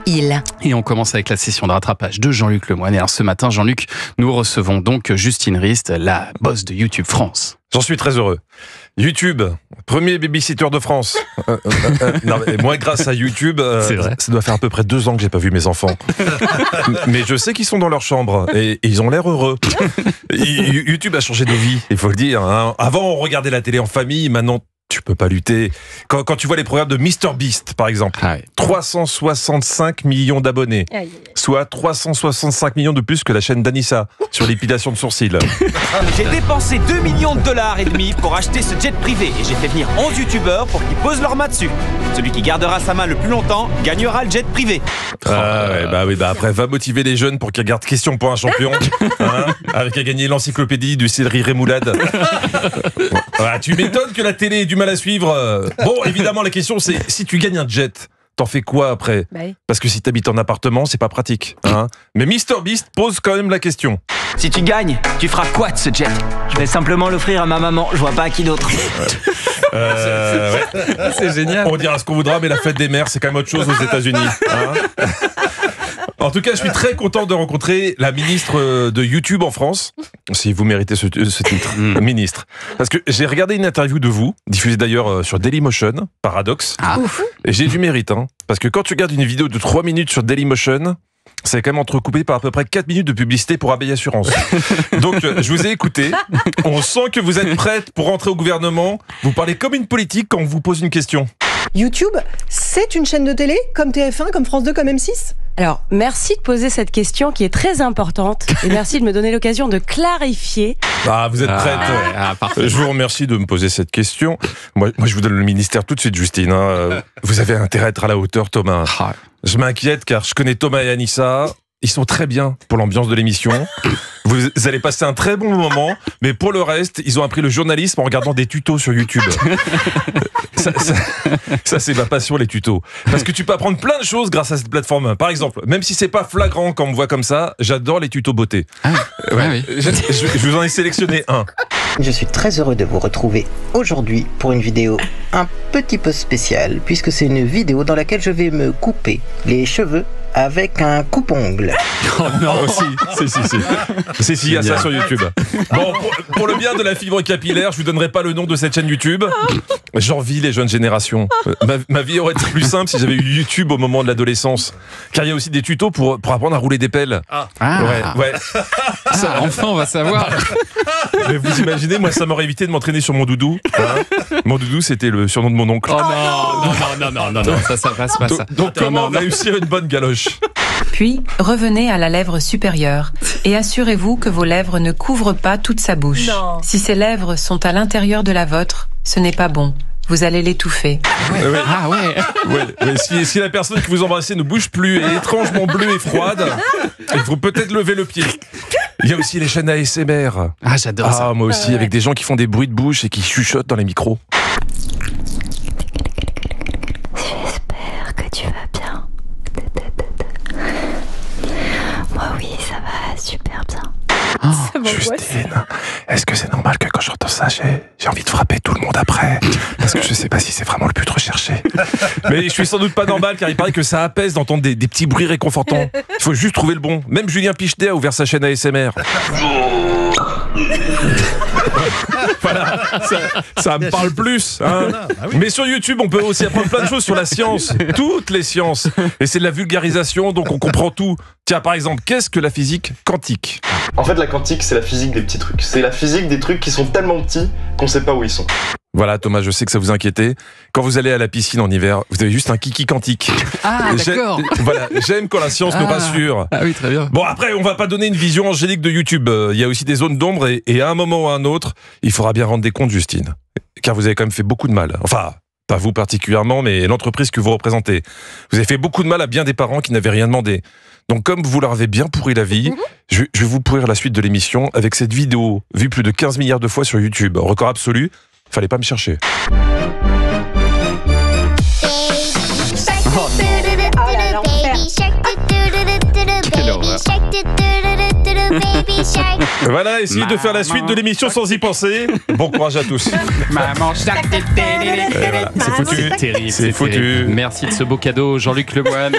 Hill. Et on commence avec la session de rattrapage de Jean-Luc Lemoyne. Et alors ce matin, Jean-Luc, nous recevons donc Justine Rist, la boss de YouTube France. J'en suis très heureux. YouTube, premier babysitter de France. Non, mais moi, grâce à YouTube, ça doit faire à peu près 2 ans que j'ai pas vu mes enfants. Mais je sais qu'ils sont dans leur chambre et ils ont l'air heureux. YouTube a changé nos vies, il faut le dire. Hein. Avant, on regardait la télé en famille, maintenant, tu peux pas lutter. Quand tu vois les programmes de MrBeast, par exemple, 365 millions d'abonnés, soit 365 millions de plus que la chaîne d'Anissa sur l'épilation de sourcils. J'ai dépensé 2,5 millions pour acheter ce jet privé et j'ai fait venir 11 youtubeurs pour qu'ils posent leurs mains dessus. Celui qui gardera sa main le plus longtemps gagnera le jet privé. Après, va motiver les jeunes pour qu'ils regardent Question pour un champion, hein, avec à gagner l'encyclopédie du céleri rémoulade. Tu m'étonnes que la télé ait du mal à suivre. Bon, évidemment, la question c'est, si tu gagnes un jet, t'en fais quoi après ? Parce que si t'habites en appartement, c'est pas pratique. Hein. Mais MrBeast pose quand même la question. Si tu gagnes, tu feras quoi de ce jet ? Je vais simplement l'offrir à ma maman, je vois pas à qui d'autre. C'est génial. On dira ce qu'on voudra, mais la fête des mères, c'est quand même autre chose aux États-Unis. Hein. En tout cas, je suis très content de rencontrer la ministre de YouTube en France. Si vous méritez ce titre, ministre. Parce que j'ai regardé une interview de vous, diffusée d'ailleurs sur Dailymotion, Paradoxe. Et j'ai du mérite, hein. Parce que quand tu regardes une vidéo de 3 minutes sur Dailymotion, c'est quand même entrecoupé par à peu près 4 minutes de publicité pour Abeille Assurance. Donc, je vous ai écouté. On sent que vous êtes prête pour rentrer au gouvernement. Vous parlez comme une politique quand on vous pose une question. YouTube, c'est une chaîne de télé, comme TF1, comme France 2, comme M6 ? Alors, merci de poser cette question qui est très importante et merci de me donner l'occasion de clarifier. Vous êtes prête. Je vous remercie de me poser cette question. Moi, je vous donne le ministère tout de suite, Justine. Hein. Vous avez intérêt à être à la hauteur, Thomas. Je m'inquiète car je connais Thomas et Anissa. Ils sont très bien pour l'ambiance de l'émission. Vous allez passer un très bon moment, mais pour le reste, ils ont appris le journalisme en regardant des tutos sur YouTube. Ça c'est ma passion, les tutos. Parce que tu peux apprendre plein de choses grâce à cette plateforme. Par exemple, même si c'est pas flagrant quand on me voit comme ça, j'adore les tutos beauté. Je vous en ai sélectionné un. Je suis très heureux de vous retrouver aujourd'hui pour une vidéo un petit peu spéciale, puisque c'est une vidéo dans laquelle je vais me couper les cheveux avec un coupe-ongle. Oh non, si, il y a ça sur YouTube. Bon, pour le bien de la fibre capillaire, je vous donnerai pas le nom de cette chaîne YouTube. J'envie les jeunes générations. Ma vie aurait été plus simple si j'avais eu YouTube au moment de l'adolescence. Car il y a aussi des tutos pour apprendre à rouler des pelles. Ouais. Ça, enfin, on va savoir. Mais vous imaginez, moi, ça m'aurait évité de m'entraîner sur mon doudou. Hein. Mon doudou, c'était le surnom de mon oncle. Oh non, ça passe pas ça. Donc comment réussir une bonne galoche ? Puis, revenez à la lèvre supérieure et assurez-vous que vos lèvres ne couvrent pas toute sa bouche. Non. Si ces lèvres sont à l'intérieur de la vôtre, ce n'est pas bon. Vous allez l'étouffer. Si la personne que vous embrassez ne bouge plus et est étrangement bleue et froide, il faut peut-être lever le pied. Il y a aussi les chaînes ASMR. J'adore ça. Moi aussi, avec des gens qui font des bruits de bouche et qui chuchotent dans les micros. J'espère que tu vas bien. Moi oui, ça va super bien. Justine, est-ce que c'est normal que quand j'entends ça, j'ai envie de frapper tout le monde après ? Parce que je sais pas si c'est vraiment le but recherché. Mais je suis sans doute pas normal car il paraît que ça apaise d'entendre des petits bruits réconfortants. Il faut juste trouver le bon. Même Julien Pichetet a ouvert sa chaîne ASMR. Voilà, ça me parle plus. Hein. Mais sur YouTube, on peut aussi apprendre plein de choses sur la science. Toutes les sciences. Et c'est de la vulgarisation, donc on comprend tout. Tiens, par exemple, qu'est-ce que la physique quantique ? En fait, la quantique, c'est la physique des petits trucs. C'est la physique des trucs qui sont tellement petits qu'on sait pas où ils sont. Voilà, Thomas, je sais que ça vous inquiétait. Quand vous allez à la piscine en hiver, vous avez juste un kiki quantique. D'accord. J'aime quand la science nous rassure. Oui, très bien. Bon, après, on va pas donner une vision angélique de YouTube. Il y a aussi des zones d'ombre et à un moment ou à un autre, il faudra bien rendre des comptes, Justine. Car vous avez quand même fait beaucoup de mal. Enfin, pas vous particulièrement, mais l'entreprise que vous représentez. Vous avez fait beaucoup de mal à bien des parents qui n'avaient rien demandé. Donc, comme vous leur avez bien pourri la vie, je vais vous pourrir la suite de l'émission avec cette vidéo vue plus de 15 milliards de fois sur YouTube. Record absolu. Fallait pas me chercher. Voilà, essayez de faire la suite de l'émission sans y penser. Bon courage à tous. Maman, c'est foutu. C'est foutu. C'est foutu. Merci de ce beau cadeau, Jean-Luc Lemoyne.